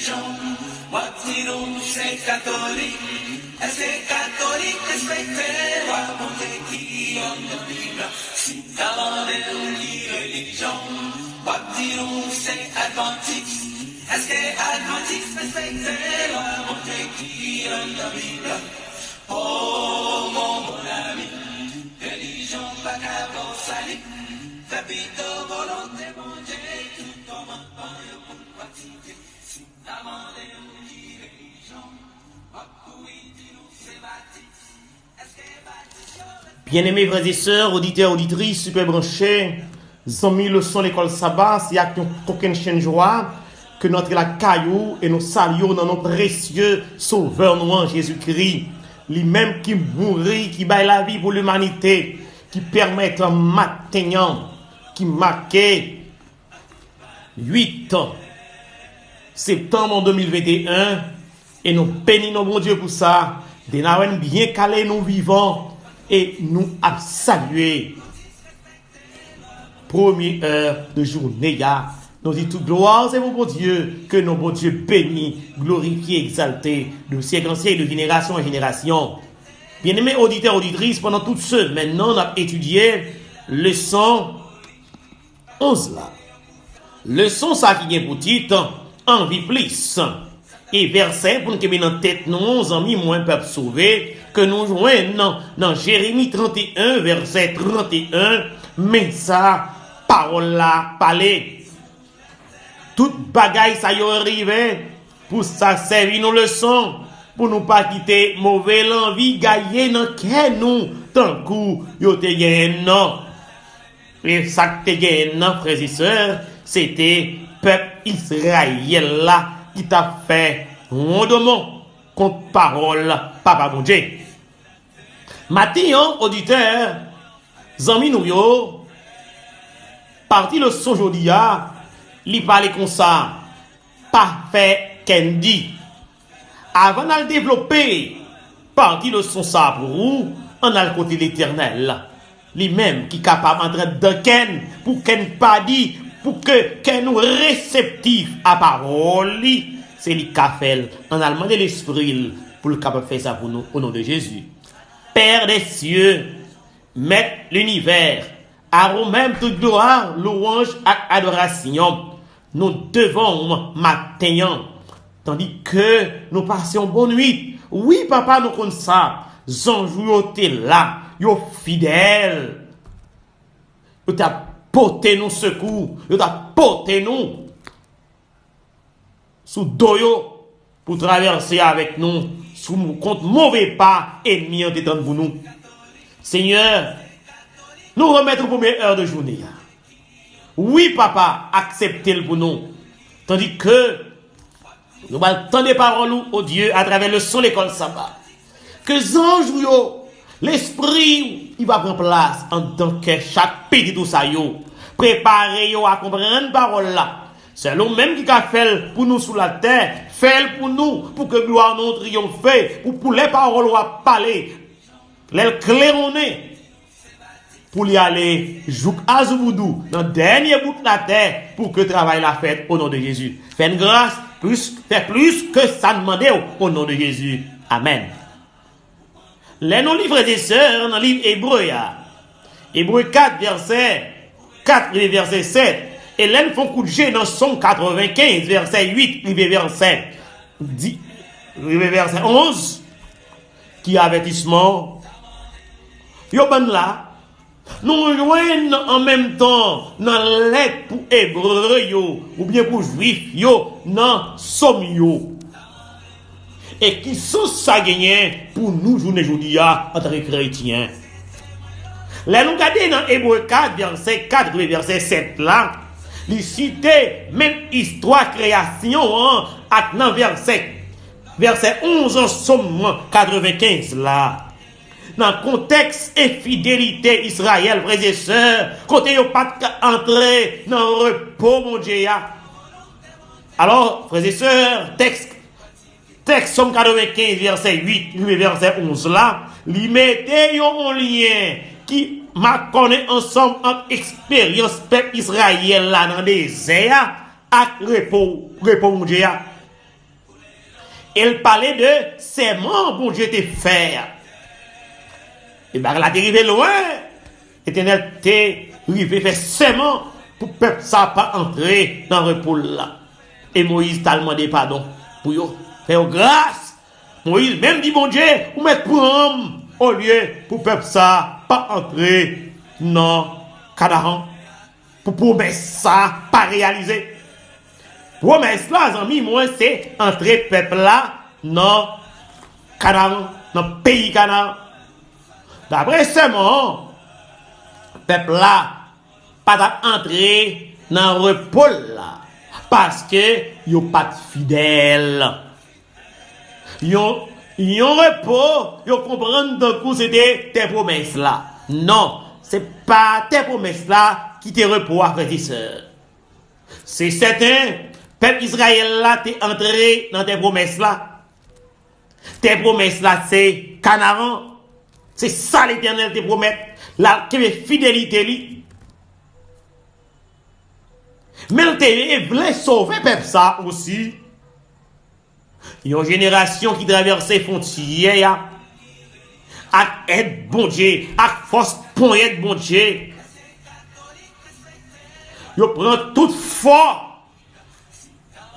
religion. Moi, dis-nous, c'est catholique. Est-ce que catholique respecté? Moi, mon qui en le Bible. Si t'as demandé religion. Moi, dis-nous, c'est adventiste. Est-ce que adventiste respecté? Moi, mon qui en le Bible. Oh, mon ami, religion, pas qu'à vos salis. Fais plutôt volonté, mon Dieu, tout commandement, pour pratiquer. Si t'as demandé religion, bien-aimés frères et sœurs, auditeurs, auditrices, super branchés, amis le son l'école sabbat, c'est avec aucune chaîne joie que notre la caillou et nous saluons dans nos précieux sauveur nous Jésus-Christ, lui-même qui mourit, qui baille la vie pour l'humanité, qui permet un matin, qui marquait 8 septembre 2021, et nous bénissons mon Dieu pour ça, de nous bien calé nous vivants et nous à saluer. Première heure de journée, nous disons toute gloire, c'est mon Dieu, que nos bon Dieu bénis, glorifié, exalté, de siècle en siècle, de génération en génération. Bien-aimés auditeurs, auditrices, pendant toute ce, maintenant, on a étudié leçon 11 là. Leçon ça qui vient pour titre, envie plus. Et verset pour nous mettre en tête nous, amis, moins peuple sauvé, que nous joignons dans Jérémie 31, verset 31, mais ça, parole là, parler. Toute bagaille ça y arrivé, pour ça servir nos leçons, pour nous pas quitter mauvais envie, gailler dans quel nous, tant coup, yo te gagne non. Et ça te gagne non, frères et sœurs, c'était peuple Israël là, qui t'a fait rondement contre parole papa mon Dieu. Matin, auditeur, zami nou yo, parti le son jodi a, li parle comme ça, pas fait qu'en dit. Avant de développer, parti le son ça pour vous, on a le côté l'éternel. Lui-même qui est capable d'entrer dans ken, pour qu'en pas dit, pour que qu'en nous réceptif à parole, c'est lui qui a fait en allemand de l'esprit pour le capable de faire ça pour nous au nom de Jésus. Père des cieux, Maître l'univers, à vous-même toute gloire, louange et adoration, nous devons matin, tandis que nous passions bonne nuit. Oui, papa, nous connaissons ça. Zanjou t'es là, yo fidèle. Yo t'a porté nous secours, yo t'a porté nous sous doyo pour traverser avec nous sous contre mauvais pas ennemi en détente pour nous. Seigneur, nous remettons pour première heure de journée. Oui, papa, acceptez-le pour nous. Tandis que nous allons tendre des paroles au Dieu à travers le son l'école sabbat. Que zanjou l'esprit il va prendre place en tant que chaque petit tout ça yo. Préparez yo à comprendre parole là. C'est nous-mêmes qui a fait pour nous sur la terre, fait pour nous, pour que gloire nous triomphe, pour les paroles à parler, les claironner, pour y aller, jouk azuboudou, dans le dernier bout de la terre, pour que travail la fête au nom de Jésus. Faites grâce, fait plus que ça demandait au nom de Jésus. Amen. Les non livres des sœurs, dans le livre Hébreu, Hébreu 4, verset 4 et verset 7. Et là, ils font coup de jet dans Somme 95, verset 8, verset 10, verset 11, qui avertissement. Yo ben là, nous joignons en même temps dans l'aide pour Hébreu, ou bien pour Juif, dans Somme, et qui sont ça gagné pour nous, journée aujourd'hui, en tant que chrétiens. Là, nous regardons dans Hébreu 4, verset 4 et verset 7 là, il cite même histoire création dans verset 11 en Somme 95 là. Dans le contexte infidélité Israël, frères et sœurs, côté yo pas entrer dans le repos mon Dieu. Alors, frères et sœurs, texte Somme 95 verset 8 verset 11 là, li mettez un lien qui m'a connaît ensemble en expérience peuple Israël là dans des désert avec repos mon Dieu. Elle parlait de serment, bon Dieu, te faire. Et bien, là, t'es arrivé loin. L'Éternel t'es arrivé faire serment pour que le peuple ça pas entrer dans le repos là. Et Moïse t'a demandé pardon pour yo faire grâce. Moïse même dit bon Dieu, ou mettre pour homme au lieu pour le peuple ça pas entrer dans Canaan. Pour promesse ça pas réaliser. Promesse là, amis, moi c'est entrer peuple là dans Canaan, dans le pays Canaan. D'après seulement, peuple là pas entrer dans le repos là. Parce que yo pas fidèle. Yo repos, yo comprendre de coup c'était tes promesses là. Non, c'est pas tes promesses là qui te repos à frères et sœurs. C'est certain, peuple Israël là t'es entré dans tes promesses là. Tes promesses là c'est Canaan. C'est ça l'Éternel te promet. La fidélité li. Mais il voulait sauver peuple ça aussi. Il y a une génération qui traverse les frontières avec aide bon Dieu, avec force pour aide bon Dieu. Il prend toute fort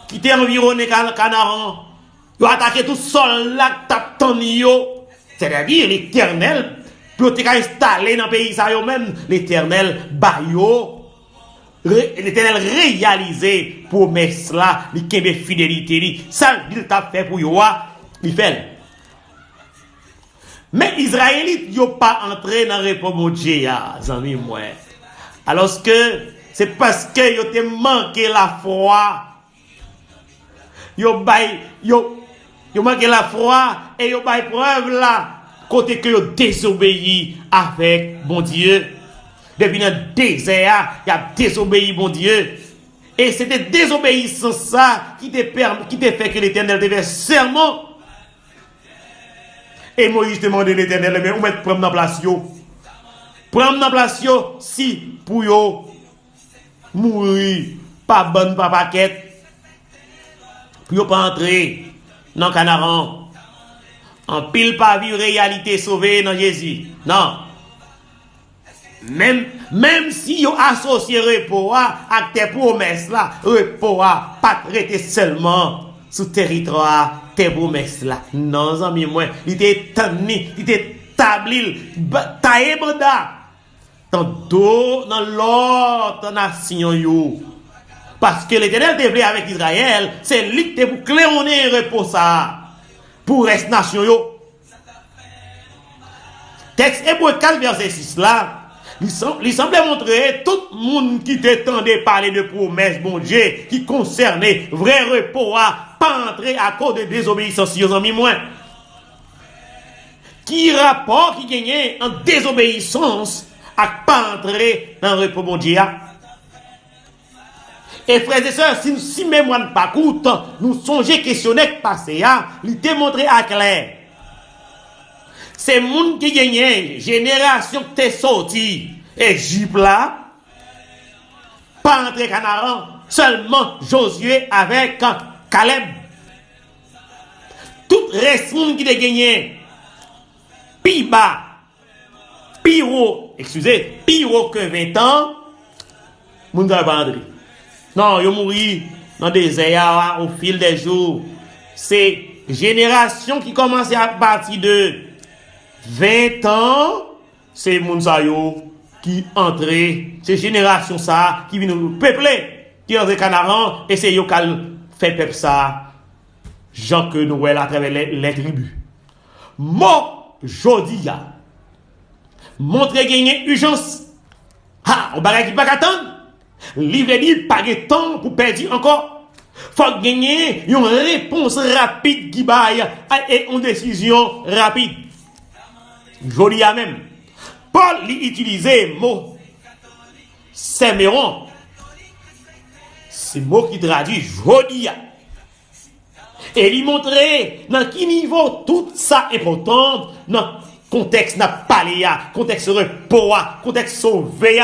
qui était environné Canaan. Il attaqué tout sol là tape ton yo. C'est-à-dire l'Éternel peut être installé dans le pays ça même l'Éternel bayo. L'Éternel réalisé promesse là, il kembe fidélité, ça il t'a fait pour toi, il fait. Mais Israélites yo pas entré dans le repos de Dieu, amis moi. Alors que c'est parce que yo te manqué la foi. Yo manqué la foi et yo bay preuve là côté que yo désobéi avec bon Dieu. Depuis le désert, il a désobéi, bon Dieu. Et c'était désobéissance ça qui te fait que l'Éternel te fait serment. Et Moïse demande l'Éternel, mais où mettre prendre dans place yo? Prendre dans place yo, si pour yo mourir, pas bonne, pas paquette, pour yo pas entrer dans Canaan. En pile pas vivre réalité sauvée dans Jésus. Non. Même si vous associez repos avec tes promesses là, repos pas traiter seulement sous territoire tes promesses là. Non, amis, moi, il était tanné, il était tablil, taillé banda dans l'autre nation yo. Parce que l'Éternel devait avec Israël, c'est lui qui pour claironner repos ça pour reste nation yo. Texte Hébreu 4 verset 6 là. Il semblait montrer tout le monde qui t'entendait parler de promesses, bon Dieu, qui concernait vrai repos, pas entrer à cause de désobéissance, si vous en mis moins. Qui rapport qui gagnait en désobéissance à pas entrer dans le repos, bon Dieu. Et frères et sœurs, si mémoire ne pas coûte, nous songeons questionner passé, il te montré à clair. C'est monde qui gagne, génération qui t'est sorti, Égypte là, pas entrer Canaan, seulement Josué avec Caleb. Tout reste monde qui t'a gagné, Piba, piro que 20 ans, monde va pas entrer. Non, ils mourir dans des désert au fil des jours. C'est génération qui commence à partir de 20 ans, c'est Mounsayo qui entre, c'est génération ça qui vient nous peupler, qui entre Canaan, et c'est yo qui fait peuple ça, Jean que nous voyons à travers les tribus. Moi, Jodia, montre gagner urgence. On va pas attendre. Livre dit pas de temps pour perdre encore. Faut gagner une réponse rapide qui baille et une décision rapide. Jodia même. Paul utilisait le mot Séméron. C'est le mot qui traduit Jodia. Et il montrait dans quel niveau tout ça est important dans le contexte n'a pas contexte repos, contexte sauvé.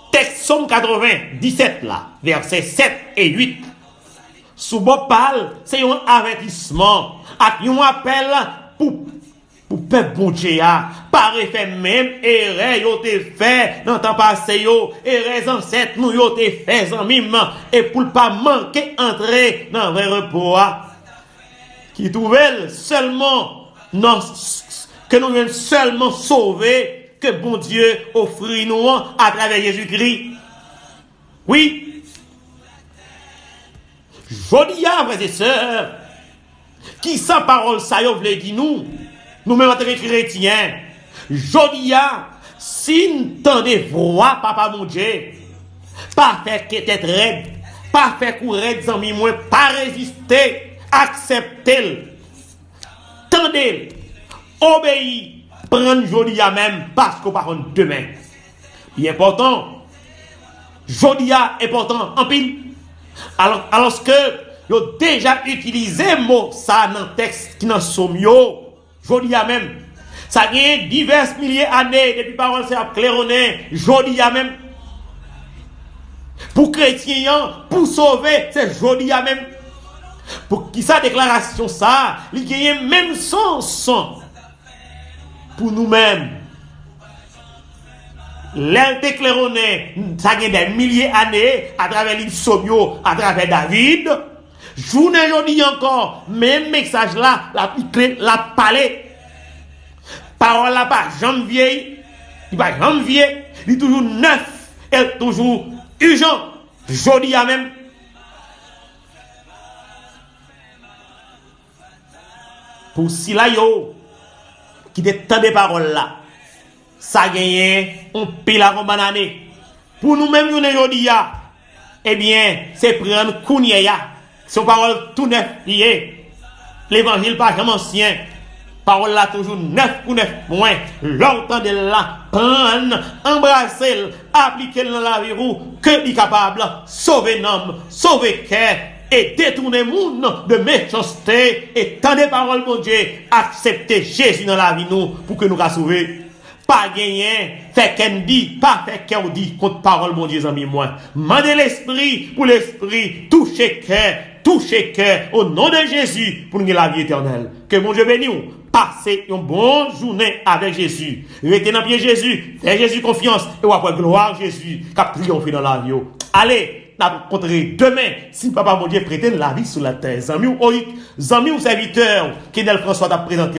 Texte Somme 97 là, versets 7 et 8. sous bopal, c'est un avertissement, un appel pour peuple bon Dieu, par effet même, erreur yo te fait, dans temps passé yo, erreur ancêtre nous yo te fait en mime, et pour pas manquer entrer dans le repos, qui trouvait seulement, que nous venons seulement sauver, que bon Dieu offre nous à travers Jésus-Christ. Oui. Jodi a, frères et sœurs, qui sans parole ça yo vle di nous-mêmes en tant que chrétiens, jodi a, si nous tendez voix, papa mon Dieu, pas faire tête raide, pas faire courir des amis, moi, pas résister, accepter, tendez, obéir, prendre jodi a même, parce qu'on parle demain. Il est important, jodi a important en pile. Alors que yo déjà utilisé mot ça dans texte qui dans somme yo, jodi a même ça gagne divers milliers d'années depuis parole c'est claironné, jodi a même pour chrétiens pour sauver c'est jodi a même pour qui sa déclaration ça il gagne même sens pour nous-mêmes. L'air déclaronné, ça gagne des milliers d'années à travers l'Ipsomio, à travers David. Journée aujourd'hui encore, même message là, la parler. Parole là pas jamais vieille, il pas jamais vieille, il est toujours neuf, et toujours urgent. Jodi a même. Pour si là yo, qui détend des paroles là. Ça gagne on pile à banane pour nous même aujourd'hui eh bien c'est prendre kounya son parole tout neuf lié l'évangile pas jamais ancien parole là toujours neuf pour neuf moins longtemps de là prendre embrasser appliquer dans la vie que est capable sauver l'homme sauver cœur et détourner monde de méchanceté et tant de paroles mon Dieu accepter Jésus dans la vie nous pour que nous ra sauver. Pas gagner, fait qu'elle dit, pas fait qu'elle dit, contre parole, mon Dieu, ami, moi. Mandez l'esprit, pour l'esprit, touchez cœur, au nom de Jésus, pour nous la vie éternelle. Que mon Dieu bénisse, passez une bonne journée avec Jésus. Restez dans pied Jésus, faites Jésus confiance, et après gloire Jésus, qui a triomphé dans la vie. Allez, nous rencontrer demain, si papa, mon Dieu, prête la vie sur la terre. Zami ou serviteur, qui François t'a présenté.